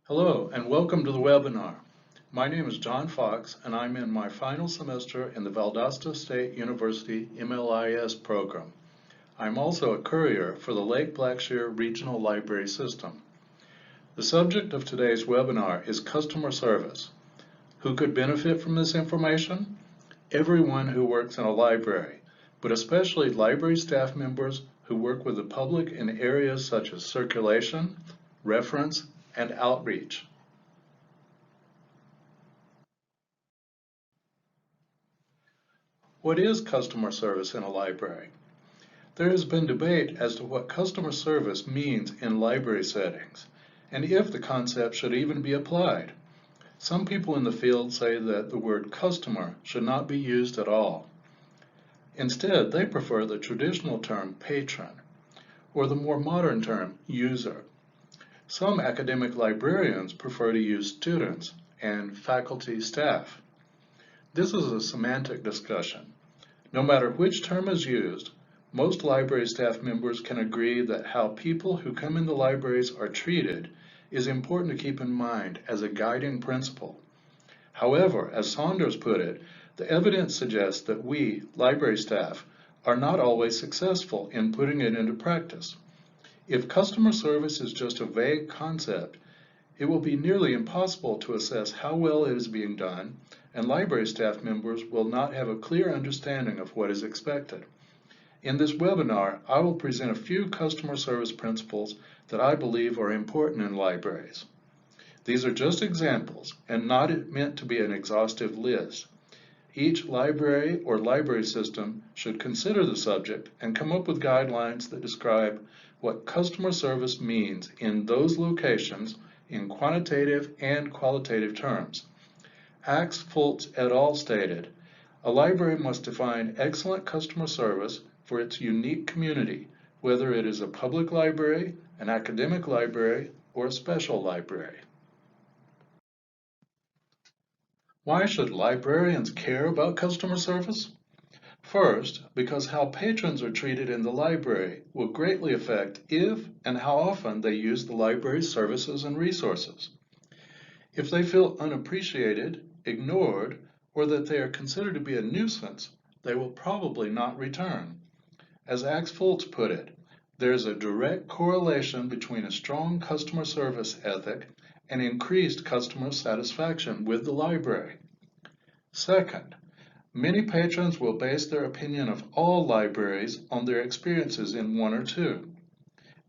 Hello and welcome to the webinar. My name is John Fox and I'm in my final semester in the Valdosta State University MLIS program. I'm also a courier for the Lake Blackshear Regional Library System. The subject of today's webinar is customer service. Who could benefit from this information? Everyone who works in a library, but especially library staff members who work with the public in areas such as circulation, reference, and outreach. What is customer service in a library? There has been debate as to what customer service means in library settings, and if the concept should even be applied. Some people in the field say that the word customer should not be used at all. Instead, they prefer the traditional term patron, or the more modern term user. Some academic librarians prefer to use students and faculty staff. This is a semantic discussion. No matter which term is used, most library staff members can agree that how people who come into libraries are treated is important to keep in mind as a guiding principle. However, as Saunders put it, the evidence suggests that we, library staff, are not always successful in putting it into practice. If customer service is just a vague concept, it will be nearly impossible to assess how well it is being done, and library staff members will not have a clear understanding of what is expected. In this webinar, I will present a few customer service principles that I believe are important in libraries. These are just examples and not meant to be an exhaustive list. Each library or library system should consider the subject and come up with guidelines that describe what customer service means in those locations in quantitative and qualitative terms. Axe, Fultz et al. Stated, "A library must define excellent customer service for its unique community, whether it is a public library, an academic library, or a special library." Why should librarians care about customer service? First, because how patrons are treated in the library will greatly affect if and how often they use the library's services and resources. If they feel unappreciated, ignored, or that they are considered to be a nuisance, they will probably not return. As Axe Fultz put it, there is a direct correlation between a strong customer service ethic and increased customer satisfaction with the library. Second, many patrons will base their opinion of all libraries on their experiences in one or two.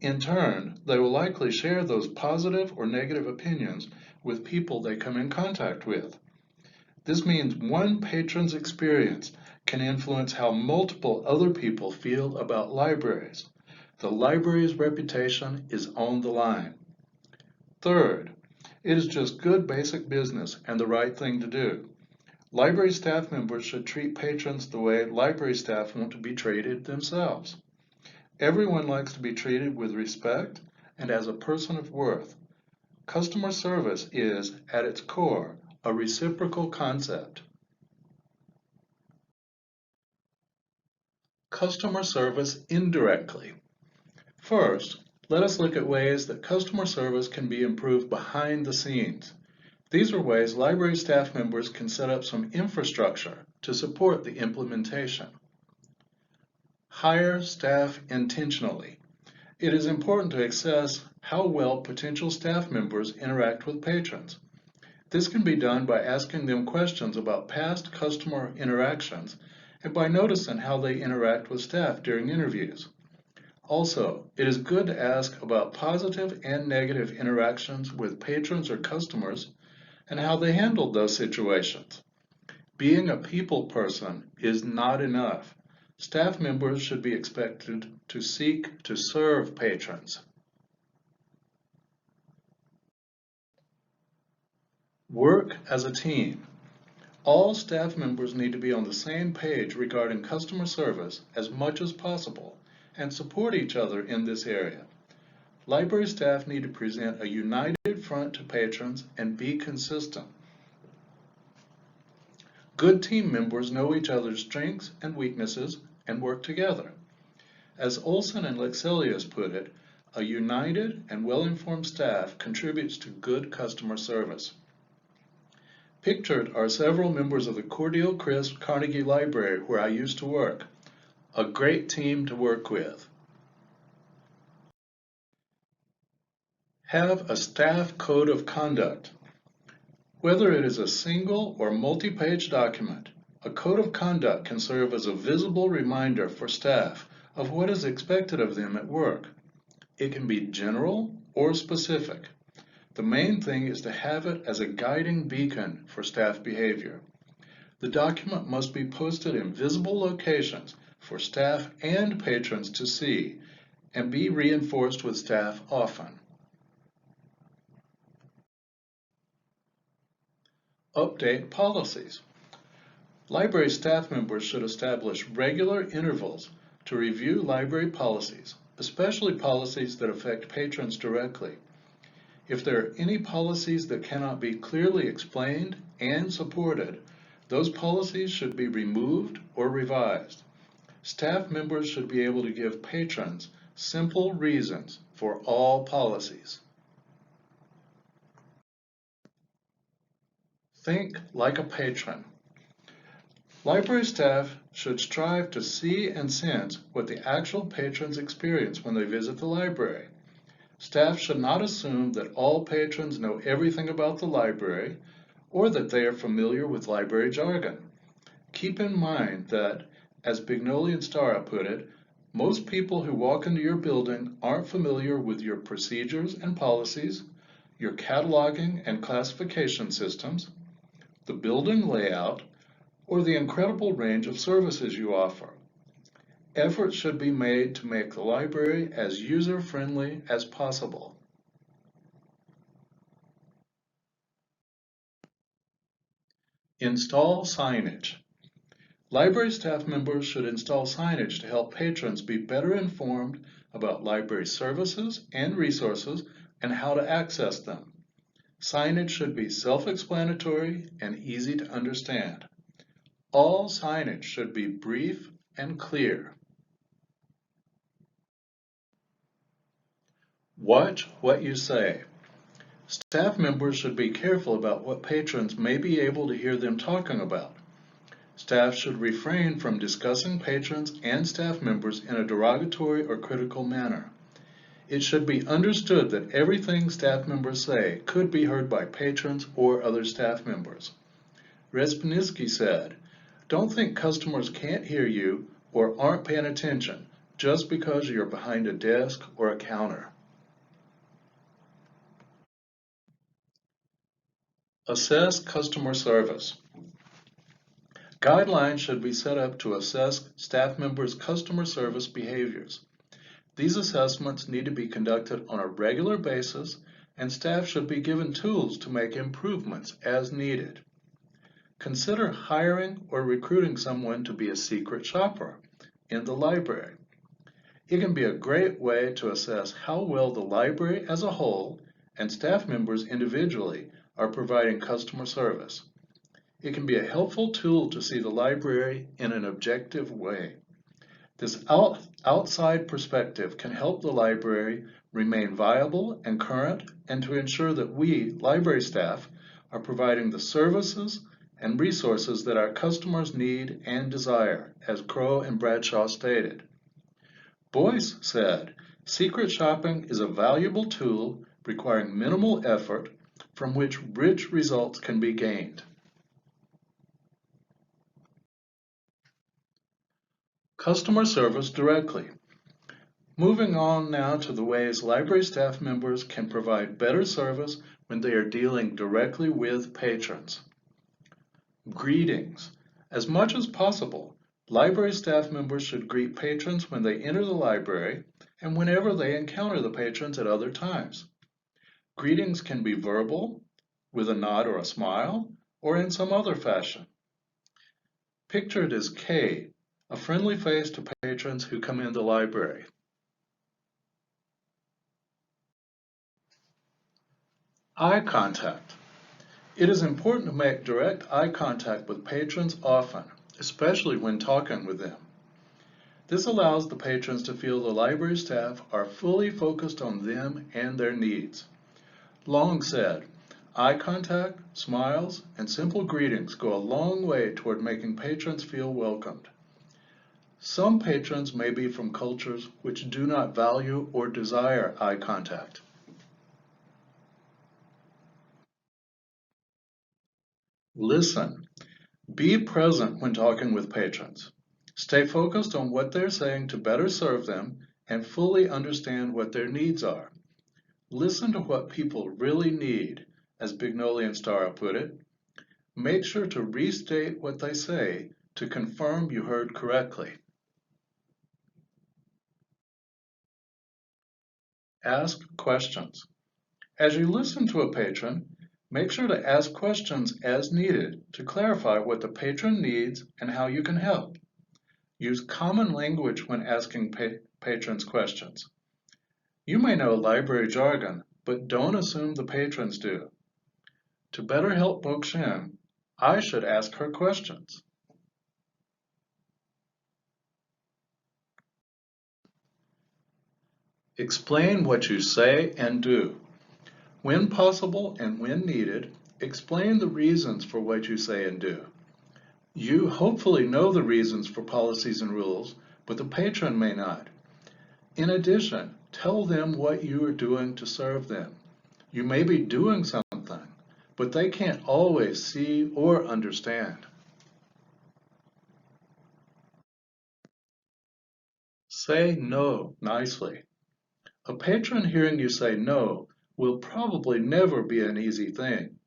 In turn, they will likely share those positive or negative opinions with people they come in contact with. This means one patron's experience can influence how multiple other people feel about libraries. The library's reputation is on the line. Third, it is just good basic business and the right thing to do. Library staff members should treat patrons the way library staff want to be treated themselves. Everyone likes to be treated with respect and as a person of worth. Customer service is, at its core, a reciprocal concept. Customer service indirectly. First, let us look at ways that customer service can be improved behind the scenes. These are ways library staff members can set up some infrastructure to support the implementation. Hire staff intentionally. It is important to assess how well potential staff members interact with patrons. This can be done by asking them questions about past customer interactions and by noticing how they interact with staff during interviews. Also, it is good to ask about positive and negative interactions with patrons or customers and how they handled those situations. Being a people person is not enough. Staff members should be expected to seek to serve patrons. Work as a team. All staff members need to be on the same page regarding customer service as much as possible and support each other in this area. Library staff need to present a united front to patrons and be consistent. Good team members know each other's strengths and weaknesses and work together. As Olson and Lexelius put it, A united and well-informed staff contributes to good customer service. Pictured are several members of the Cordial Crisp Carnegie Library where I used to work. A great team to work with. Have a staff code of conduct. Whether it is a single or multi-page document, a code of conduct can serve as a visible reminder for staff of what is expected of them at work. It can be general or specific. The main thing is to have it as a guiding beacon for staff behavior. The document must be posted in visible locations for staff and patrons to see and be reinforced with staff often. Update policies. Library staff members should establish regular intervals to review library policies, especially policies that affect patrons directly. If there are any policies that cannot be clearly explained and supported, those policies should be removed or revised. Staff members should be able to give patrons simple reasons for all policies. Think like a patron. Library staff should strive to see and sense what the actual patrons experience when they visit the library. Staff should not assume that all patrons know everything about the library or that they are familiar with library jargon. Keep in mind that, as Bignoli and Starra put it, most people who walk into your building aren't familiar with your procedures and policies, your cataloging and classification systems, the building layout, or the incredible range of services you offer. Efforts should be made to make the library as user-friendly as possible. Install signage. Library staff members should install signage to help patrons be better informed about library services and resources and how to access them. Signage should be self-explanatory and easy to understand. All signage should be brief and clear. Watch what you say. Staff members should be careful about what patrons may be able to hear them talking about. Staff should refrain from discussing patrons and staff members in a derogatory or critical manner. It should be understood that everything staff members say could be heard by patrons or other staff members. Respinsky said, "Don't think customers can't hear you or aren't paying attention just because you're behind a desk or a counter." Assess customer service. Guidelines should be set up to assess staff members' customer service behaviors. These assessments need to be conducted on a regular basis, and staff should be given tools to make improvements as needed. Consider hiring or recruiting someone to be a secret shopper in the library. It can be a great way to assess how well the library as a whole and staff members individually are providing customer service. It can be a helpful tool to see the library in an objective way. This outside perspective can help the library remain viable and current and to ensure that we, library staff, are providing the services and resources that our customers need and desire, as Crow and Bradshaw stated. Boyce said, "Secret shopping is a valuable tool requiring minimal effort from which rich results can be gained." Customer service directly. Moving on now to the ways library staff members can provide better service when they are dealing directly with patrons. Greetings. As much as possible, library staff members should greet patrons when they enter the library and whenever they encounter the patrons at other times. Greetings can be verbal, with a nod or a smile, or in some other fashion. Pictured is Kay, a friendly face to patrons who come in the library. Eye contact. It is important to make direct eye contact with patrons often, especially when talking with them. This allows the patrons to feel the library staff are fully focused on them and their needs. Long said, eye contact, smiles, and simple greetings go a long way toward making patrons feel welcomed. Some patrons may be from cultures which do not value or desire eye contact. Listen. Be present when talking with patrons. Stay focused on what they're saying to better serve them and fully understand what their needs are. Listen to what people really need, as Bignoli and Starra put it. Make sure to restate what they say to confirm you heard correctly. Ask questions. As you listen to a patron, make sure to ask questions as needed to clarify what the patron needs and how you can help. Use common language when asking patrons questions. You may know library jargon, but don't assume the patrons do. To better help Bokshin, I should ask her questions. Explain what you say and do. When possible and when needed, explain the reasons for what you say and do. You hopefully know the reasons for policies and rules, but the patron may not. In addition, tell them what you are doing to serve them. You may be doing something, but they can't always see or understand. Say no nicely. A patron hearing you say no will probably never be an easy thing.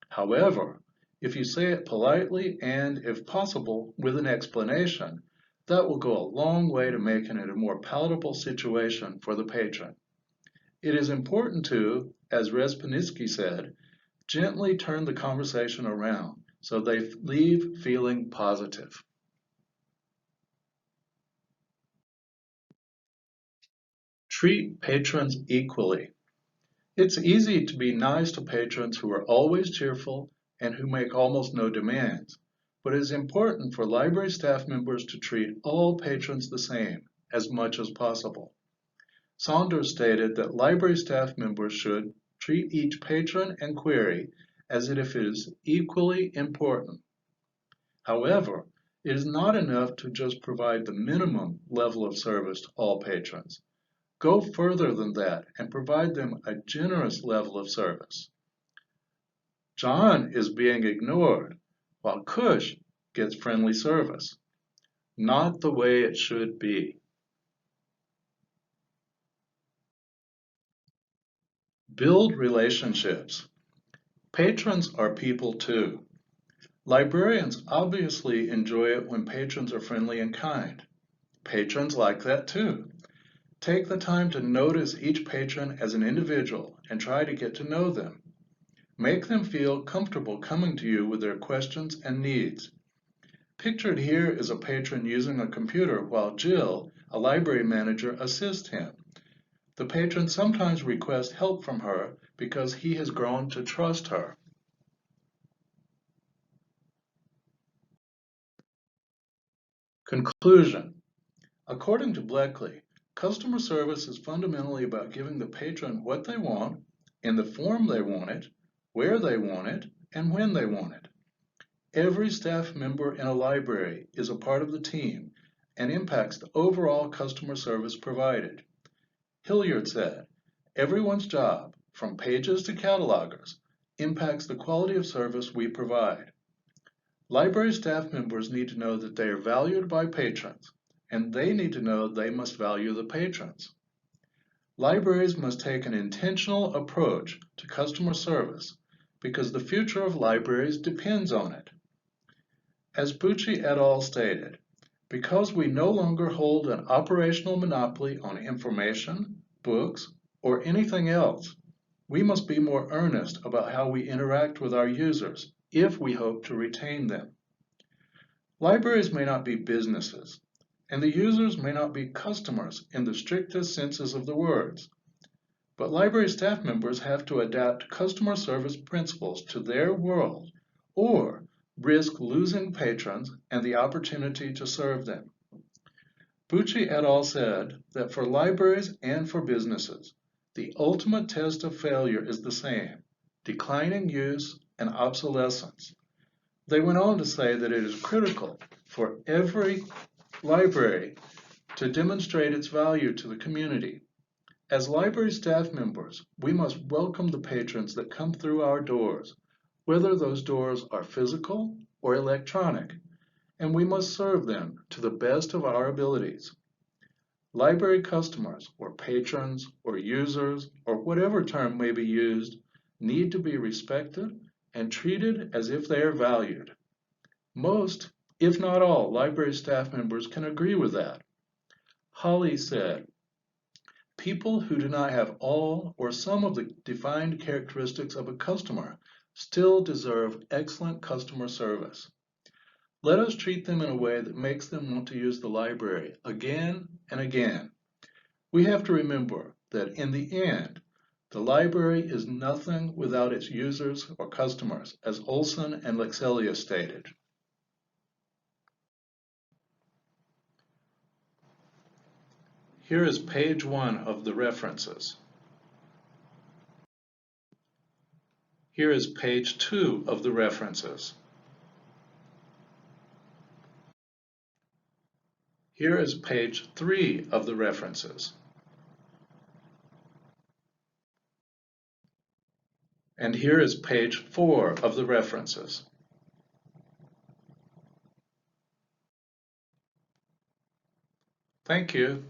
However, if you say it politely and, if possible, with an explanation, that will go a long way to making it a more palatable situation for the patron. It is important to, as Rezpanitsky said, gently turn the conversation around so they leave feeling positive. Treat patrons equally. It's easy to be nice to patrons who are always cheerful and who make almost no demands, but it is important for library staff members to treat all patrons the same, as much as possible. Saunders stated that library staff members should treat each patron and query as if it is equally important. However, it is not enough to just provide the minimum level of service to all patrons. Go further than that and provide them a generous level of service. John is being ignored while Kush gets friendly service. Not the way it should be. Build relationships. Patrons are people too. Librarians obviously enjoy it when patrons are friendly and kind. Patrons like that too. Take the time to notice each patron as an individual and try to get to know them. Make them feel comfortable coming to you with their questions and needs. Pictured here is a patron using a computer while Jill, a library manager, assists him. The patron sometimes requests help from her because he has grown to trust her. Conclusion. According to Bleckley, customer service is fundamentally about giving the patron what they want, in the form they want it, where they want it, and when they want it. Every staff member in a library is a part of the team and impacts the overall customer service provided. Hilliard said, everyone's job, from pages to catalogers, impacts the quality of service we provide. Library staff members need to know that they are valued by patrons, and they need to know they must value the patrons. Libraries must take an intentional approach to customer service because the future of libraries depends on it. As Bucci et al. Stated, because we no longer hold an operational monopoly on information, books, or anything else, we must be more earnest about how we interact with our users if we hope to retain them. Libraries may not be businesses, and the users may not be customers in the strictest senses of the words, but library staff members have to adapt customer service principles to their world or risk losing patrons and the opportunity to serve them. Bucci et al. Said that for libraries and for businesses, the ultimate test of failure is the same: declining use and obsolescence. They went on to say that it is critical for every library to demonstrate its value to the community. As library staff members, we must welcome the patrons that come through our doors, whether those doors are physical or electronic, and we must serve them to the best of our abilities. Library customers, or patrons, or users, or whatever term may be used, need to be respected and treated as if they are valued. Most, if not all, library staff members can agree with that. Holly said, "People who do not have all or some of the defined characteristics of a customer still deserve excellent customer service. Let us treat them in a way that makes them want to use the library again and again. We have to remember that in the end, the library is nothing without its users or customers, as Olson and Lexelia stated." Here is page 1 of the references. Here is page 2 of the references. Here is page 3 of the references. And here is page 4 of the references. Thank you.